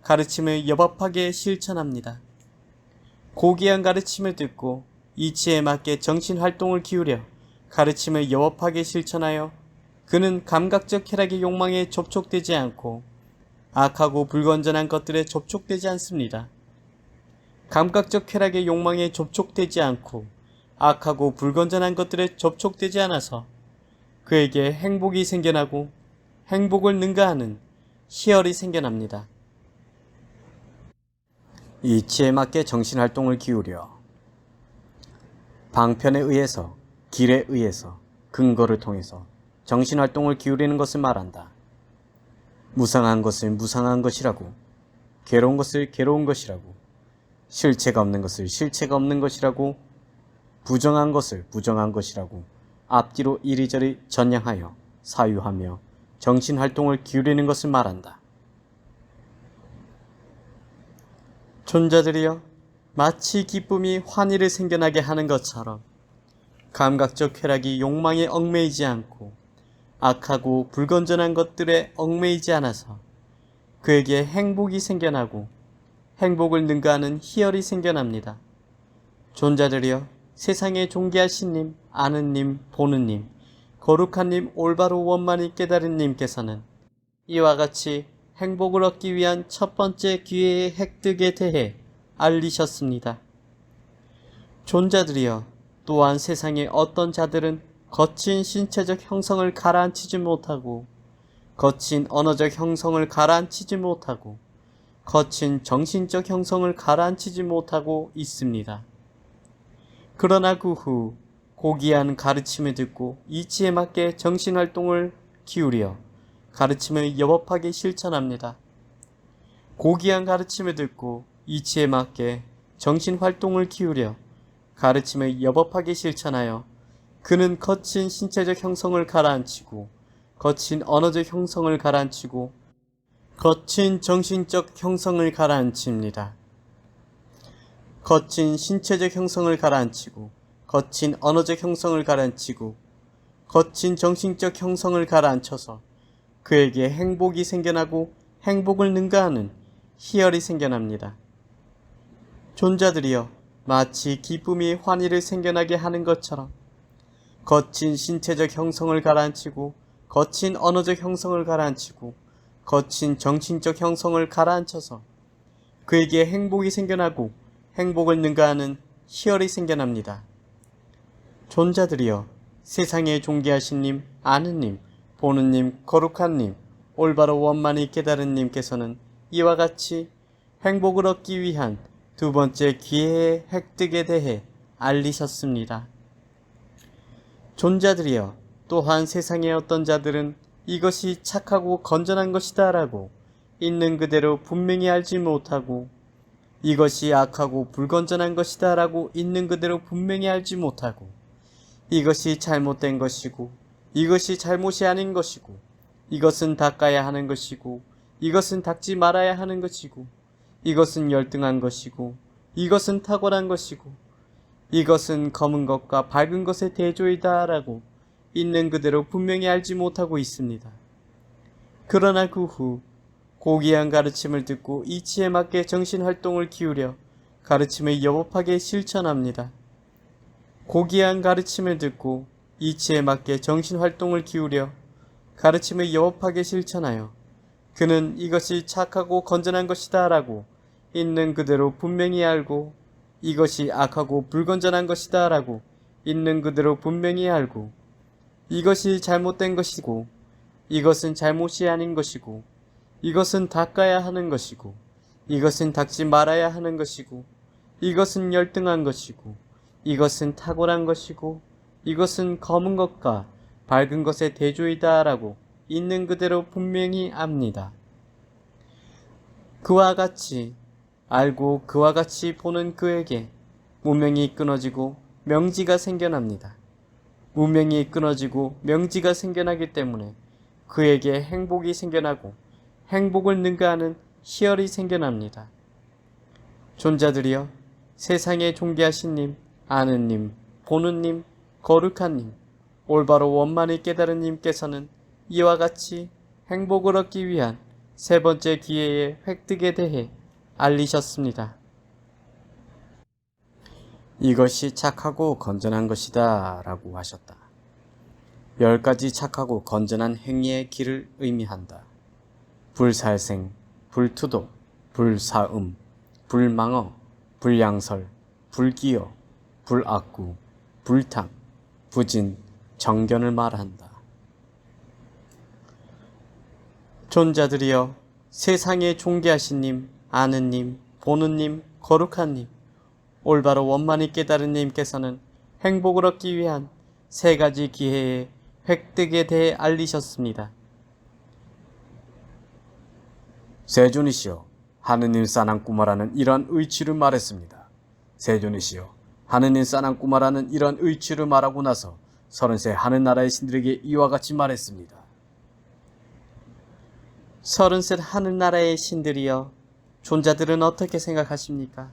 가르침을 여법하게 실천합니다. 고귀한 가르침을 듣고 이치에 맞게 정신활동을 기울여 가르침을 여법하게 실천하여 그는 감각적 쾌락의 욕망에 접촉되지 않고 악하고 불건전한 것들에 접촉되지 않습니다. 감각적 쾌락의 욕망에 접촉되지 않고 악하고 불건전한 것들에 접촉되지 않아서 그에게 행복이 생겨나고 행복을 능가하는 희열이 생겨납니다. 이치에 맞게 정신활동을 기울여 방편에 의해서, 길에 의해서, 근거를 통해서 정신활동을 기울이는 것을 말한다. 무상한 것을 무상한 것이라고, 괴로운 것을 괴로운 것이라고, 실체가 없는 것을 실체가 없는 것이라고, 부정한 것을 부정한 것이라고 앞뒤로 이리저리 전향하여 사유하며 정신활동을 기울이는 것을 말한다. 존자들이여, 마치 기쁨이 환희를 생겨나게 하는 것처럼 감각적 쾌락이 욕망에 얽매이지 않고 악하고 불건전한 것들에 얽매이지 않아서 그에게 행복이 생겨나고 행복을 능가하는 희열이 생겨납니다. 존자들이여, 세상에 존귀하신 님, 아는 님, 보는 님, 거룩한 님, 올바로 원만히 깨달은 님께서는 이와 같이 행복을 얻기 위한 첫 번째 기회의 획득에 대해 알리셨습니다. 존자들이여, 또한 세상의 어떤 자들은 거친 신체적 형성을 가라앉히지 못하고, 거친 언어적 형성을 가라앉히지 못하고, 거친 정신적 형성을 가라앉히지 못하고 있습니다. 그러나 그 후 고귀한 가르침을 듣고 이치에 맞게 정신활동을 기울여 가르침을 여법하게 실천합니다. 고귀한 가르침을 듣고 이치에 맞게 정신활동을 기울여 가르침을 여법하게 실천하여 그는 거친 신체적 형성을 가라앉히고 거친 언어적 형성을 가라앉히고 거친 정신적 형성을 가라앉힙니다. 거친 신체적 형성을 가라앉히고 거친 언어적 형성을 가라앉히고 거친 정신적 형성을 가라앉혀서 그에게 행복이 생겨나고 행복을 능가하는 희열이 생겨납니다. 존자들이여, 마치 기쁨이 환희를 생겨나게 하는 것처럼 거친 신체적 형성을 가라앉히고 거친 언어적 형성을 가라앉히고 거친 정신적 형성을 가라앉혀서 그에게 행복이 생겨나고 행복을 능가하는 희열이 생겨납니다. 존자들이여, 세상에 존귀하신 님, 아는 님, 보는 님, 거룩한 님, 올바로 원만히 깨달은 님께서는 이와 같이 행복을 얻기 위한 두 번째 기회의 획득에 대해 알리셨습니다. 존자들이여, 또한 세상의 어떤 자들은 이것이 착하고 건전한 것이다 라고 있는 그대로 분명히 알지 못하고, 이것이 악하고 불건전한 것이다 라고 있는 그대로 분명히 알지 못하고, 이것이 잘못된 것이고 이것이 잘못이 아닌 것이고, 이것은 닦아야 하는 것이고 이것은 닦지 말아야 하는 것이고, 이것은 열등한 것이고 이것은 탁월한 것이고, 이것은 검은 것과 밝은 것의 대조이다 라고 있는 그대로 분명히 알지 못하고 있습니다. 그러나 그 후 고귀한 가르침을 듣고 이치에 맞게 정신활동을 기울여 가르침을 여법하게 실천합니다. 고귀한 가르침을 듣고 이치에 맞게 정신활동을 기울여 가르침을 여법하게 실천하여 그는 이것이 착하고 건전한 것이다 라고 있는 그대로 분명히 알고, 이것이 악하고 불건전한 것이다 라고 있는 그대로 분명히 알고, 이것이 잘못된 것이고 이것은 잘못이 아닌 것이고, 이것은 닦아야 하는 것이고 이것은 닦지 말아야 하는 것이고, 이것은 열등한 것이고 이것은 탁월한 것이고, 이것은 검은 것과 밝은 것의 대조이다 라고 있는 그대로 분명히 압니다. 그와 같이 알고 그와 같이 보는 그에게 무명이 끊어지고 명지가 생겨납니다. 무명이 끊어지고 명지가 생겨나기 때문에 그에게 행복이 생겨나고 행복을 능가하는 희열이 생겨납니다. 존자들이여, 세상에 존귀하신 님, 아는 님, 보는 님, 거룩한 님, 올바로 원만히 깨달은 님께서는 이와 같이 행복을 얻기 위한 세 번째 기회의 획득에 대해 알리셨습니다. 이것이 착하고 건전한 것이다 라고 하셨다. 10가지 착하고 건전한 행위의 길을 의미한다. 불살생, 불투도, 불사음, 불망어, 불양설, 불기여, 불악구, 불탐, 부진, 정견을 말한다. 존자들이여, 세상에 존귀하신 님, 아는 님, 보는 님, 거룩한 님, 올바로 원만히 깨달은 님께서는 행복을 얻기 위한 세 가지 기회의 획득에 대해 알리셨습니다. 세존이시여, 하느님 사난꾸마라는 이러한 의취를 말했습니다. 세존이시여, 하느님 사난꾸마라는 이러한 의취를 말하고 나서 30세 하늘나라의 신들에게 이와 같이 말했습니다. 30셋 하늘나라의 신들이여, 존자들은 어떻게 생각하십니까?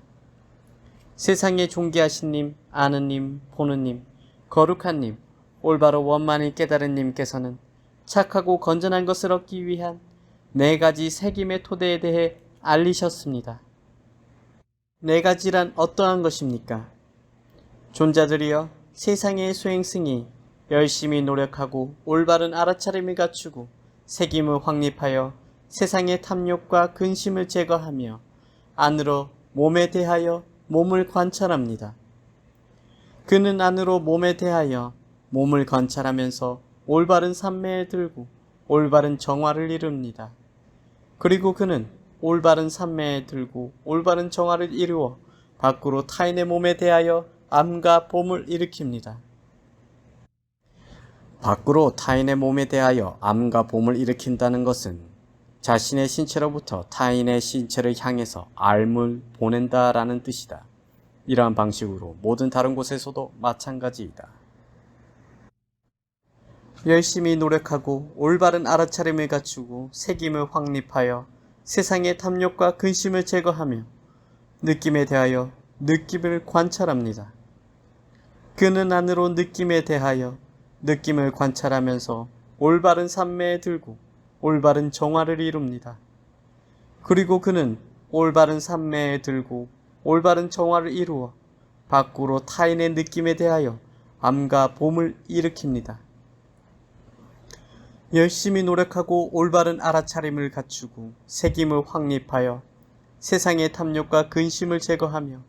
세상에 존귀하신 님, 아는 님, 보는 님, 거룩한 님, 올바로 원만히 깨달은 님께서는 착하고 건전한 것을 얻기 위한 네 가지 새김의 토대에 대해 알리셨습니다. 네 가지란 어떠한 것입니까? 존자들이여, 세상의 수행승이 열심히 노력하고 올바른 알아차림을 갖추고 새김을 확립하여 세상의 탐욕과 근심을 제거하며 안으로 몸에 대하여 몸을 관찰합니다. 그는 안으로 몸에 대하여 몸을 관찰하면서 올바른 삼매에 들고 올바른 정화를 이룹니다. 그리고 그는 올바른 삼매에 들고 올바른 정화를 이루어 밖으로 타인의 몸에 대하여 암과 봄을 일으킵니다. 밖으로 타인의 몸에 대하여 암과 봄을 일으킨다는 것은 자신의 신체로부터 타인의 신체를 향해서 앓을 보낸다라는 뜻이다. 이러한 방식으로 모든 다른 곳에서도 마찬가지이다. 열심히 노력하고 올바른 알아차림을 갖추고 새김을 확립하여 세상의 탐욕과 근심을 제거하며 느낌에 대하여 느낌을 관찰합니다. 그는 안으로 느낌에 대하여 느낌을 관찰하면서 올바른 삼매에 들고 올바른 정화를 이룹니다. 그리고 그는 올바른 삼매에 들고 올바른 정화를 이루어 밖으로 타인의 느낌에 대하여 암과 봄을 일으킵니다. 열심히 노력하고 올바른 알아차림을 갖추고 새김을 확립하여 세상의 탐욕과 근심을 제거하며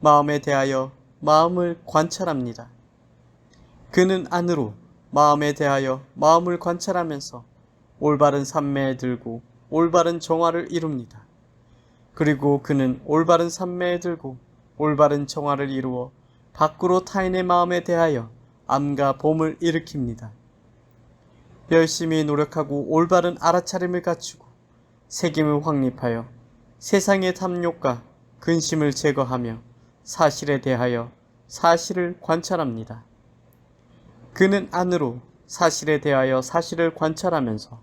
마음에 대하여 마음을 관찰합니다. 그는 안으로 마음에 대하여 마음을 관찰하면서 올바른 삼매에 들고 올바른 정화를 이룹니다. 그리고 그는 올바른 삼매에 들고 올바른 정화를 이루어 밖으로 타인의 마음에 대하여 암과 봄을 일으킵니다. 열심히 노력하고 올바른 알아차림을 갖추고 새김을 확립하여 세상의 탐욕과 근심을 제거하며 사실에 대하여 사실을 관찰합니다. 그는 안으로 사실에 대하여 사실을 관찰하면서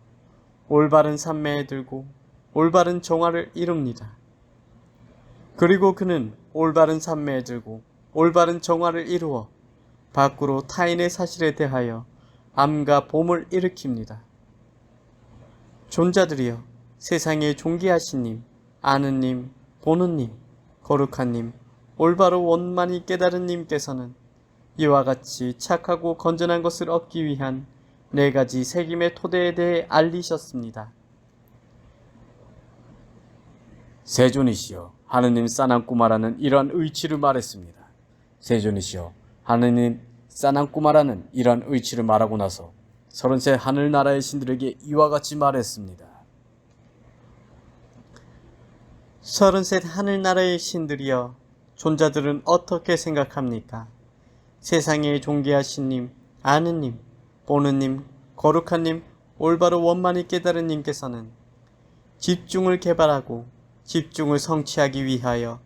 올바른 삼매에 들고 올바른 정화를 이룹니다. 그리고 그는 올바른 삼매에 들고 올바른 정화를 이루어 밖으로 타인의 사실에 대하여 암과 봄을 일으킵니다. 존자들이여, 세상에 존귀하신 님, 아는 님, 보는 님, 거룩한 님, 올바로 원만히 깨달은 님께서는 이와 같이 착하고 건전한 것을 얻기 위한 네 가지 새김의 토대에 대해 알리셨습니다. 세존이시여, 하느님 사난꾸마라는 이러한 의취를 말했습니다. 세존이시여, 하느님 사난꾸마라는 이러한 의취를 말하고 나서 30세 하늘나라의 신들에게 이와 같이 말했습니다. 30셋 하늘나라의 신들이여, 존자들은 어떻게 생각합니까? 세상에 존귀하신 님, 아는 님, 보는 님, 거룩한 님, 올바로 원만히 깨달은 님께서는 집중을 개발하고 집중을 성취하기 위하여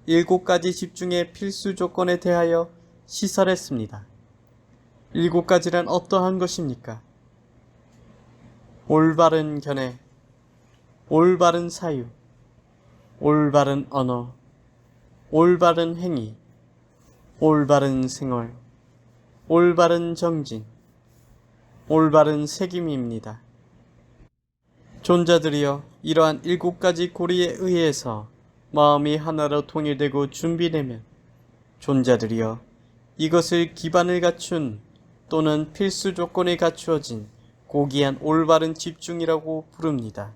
7가지 집중의 필수 조건에 대하여 시설했습니다. 7가지란 어떠한 것입니까? 올바른 견해, 올바른 사유, 올바른 언어, 올바른 행위, 올바른 생활, 올바른 정진, 올바른 새김입니다. 존자들이여, 이러한 7가지 고리에 의해서 마음이 하나로 통일되고 준비되면 존자들이여, 이것을 기반을 갖춘 또는 필수 조건에 갖추어진 고귀한 올바른 집중이라고 부릅니다.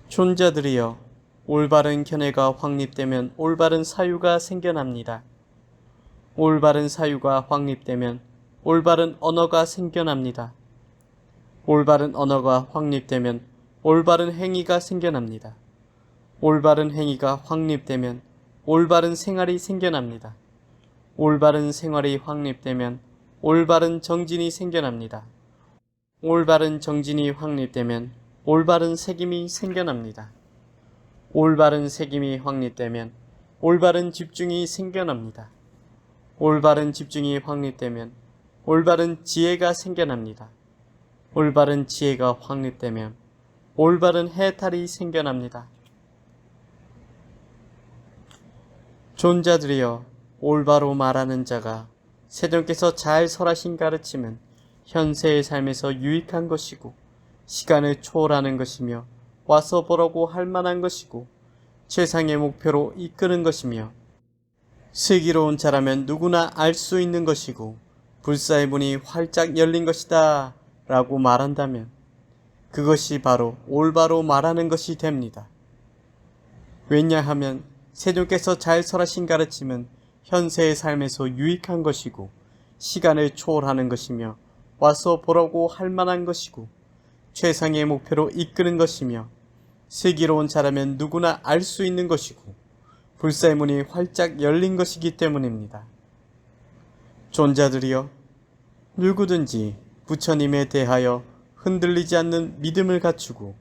존자들이여, 올바른 견해가 확립되면 올바른 사유가 생겨납니다. 올바른 사유가 확립되면 올바른 언어가 생겨납니다. 올바른 언어가 확립되면 올바른 행위가 생겨납니다. 올바른 행위가 확립되면 올바른 생활이 생겨납니다. 올바른 생활이 확립되면 올바른 정진이 생겨납니다. 올바른 정진이 확립되면 올바른 책임이 생겨납니다. 올바른 책임이 확립되면 올바른 집중이 생겨납니다. 올바른 집중이 확립되면 올바른 지혜가 생겨납니다. 올바른 지혜가 확립되면 올바른 해탈이 생겨납니다. 존자들이여, 올바로 말하는 자가 세존께서 잘 설하신 가르침은 현세의 삶에서 유익한 것이고 시간을 초월하는 것이며 와서 보라고 할 만한 것이고 최상의 목표로 이끄는 것이며 슬기로운 자라면 누구나 알 수 있는 것이고 불사의 문이 활짝 열린 것이다 라고 말한다면 그것이 바로 올바로 말하는 것이 됩니다. 왜냐하면 세존께서 잘 설하신 가르침은 현세의 삶에서 유익한 것이고 시간을 초월하는 것이며 와서 보라고 할 만한 것이고 최상의 목표로 이끄는 것이며 슬기로운 자라면 누구나 알 수 있는 것이고 불사의 문이 활짝 열린 것이기 때문입니다. 존자들이여, 누구든지 부처님에 대하여 흔들리지 않는 믿음을 갖추고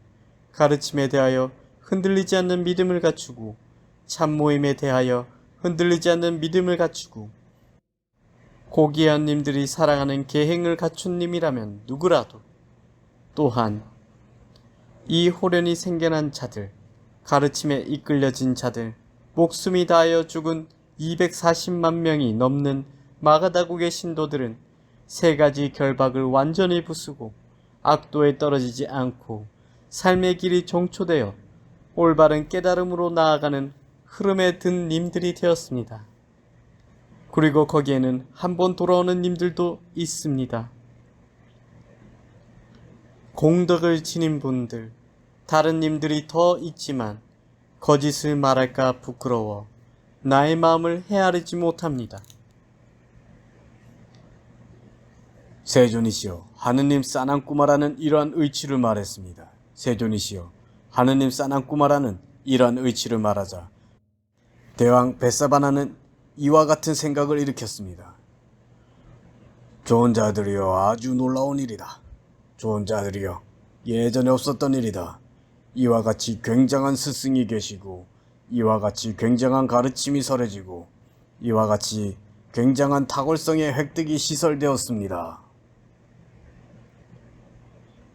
가르침에 대하여 흔들리지 않는 믿음을 갖추고 참모임에 대하여 흔들리지 않는 믿음을 갖추고 고귀한 님들이 사랑하는 계행을 갖춘 님이라면 누구라도 또한 이 호련이 생겨난 자들, 가르침에 이끌려진 자들, 목숨이 다하여 죽은 240만 명이 넘는 마가다국의 신도들은 세 가지 결박을 완전히 부수고 악도에 떨어지지 않고 삶의 길이 종초되어 올바른 깨달음으로 나아가는 흐름에 든 님들이 되었습니다. 그리고 거기에는 한번 돌아오는 님들도 있습니다. 공덕을 지닌 분들, 다른 님들이 더 있지만 거짓을 말할까 부끄러워 나의 마음을 헤아리지 못합니다. 세존이시여, 하느님 싸난꾸마라는 이러한 의치를 말했습니다. 세존이시여, 하느님 싸난꾸마라는 이러한 의치를 말하자 대왕 벳사바나는 이와 같은 생각을 일으켰습니다. 좋은 자들이여, 아주 놀라운 일이다. 좋은 자들이여, 예전에 없었던 일이다. 이와 같이 굉장한 스승이 계시고 이와 같이 굉장한 가르침이 설해지고 이와 같이 굉장한 탁월성의 획득이 시설되었습니다.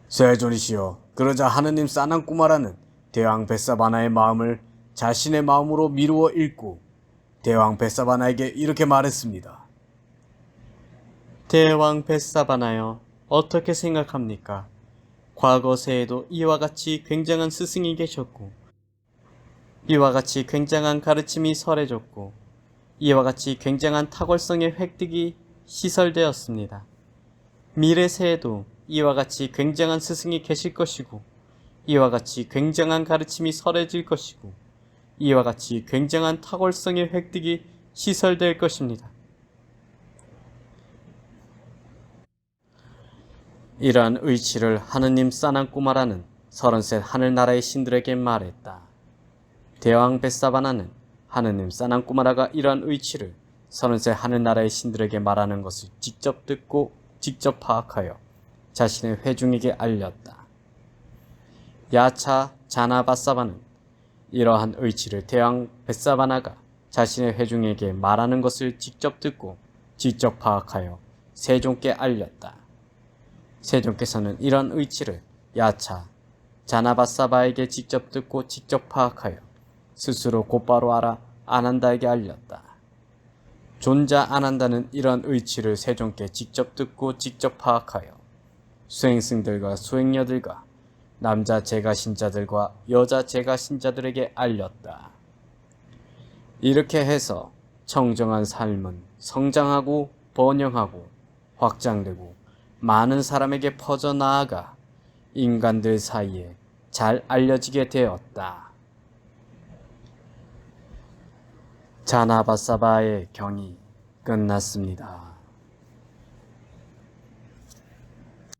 세존이시여, 그러자 하느님 싸난꾸마라는 대왕 벳사바나의 마음을 자신의 마음으로 미루어 읽고 대왕 벳사바나에게 이렇게 말했습니다. 대왕 벳사바나여, 어떻게 생각합니까? 과거 세에도 이와 같이 굉장한 스승이 계셨고 이와 같이 굉장한 가르침이 설해졌고 이와 같이 굉장한 탁월성의 획득이 시설되었습니다. 미래 세에도 이와 같이 굉장한 스승이 계실 것이고 이와 같이 굉장한 가르침이 설해질 것이고 이와 같이 굉장한 탁월성의 획득이 시설될 것입니다. 이러한 의치를 하느님 싸난꾸마라는 30셋 하늘나라의 신들에게 말했다. 대왕 벳사바나는 하느님 싸난꾸마라가 이러한 의치를 30셋 하늘나라의 신들에게 말하는 것을 직접 듣고 직접 파악하여 자신의 회중에게 알렸다. 야차 자나바사바는 이러한 의치를 대왕 벳사바나가 자신의 회중에게 말하는 것을 직접 듣고 직접 파악하여 세존께 알렸다. 세존께서는 이러한 의치를 야차 자나바사바에게 직접 듣고 직접 파악하여 스스로 곧바로 알아 아난다에게 알렸다. 존자 아난다는 이러한 의치를 세존께 직접 듣고 직접 파악하여 수행승들과 수행녀들과 남자 제가신자들과 여자 제가신자들에게 알렸다. 이렇게 해서 청정한 삶은 성장하고 번영하고 확장되고 많은 사람에게 퍼져나아가 인간들 사이에 잘 알려지게 되었다. 자나바사바의 경이 끝났습니다.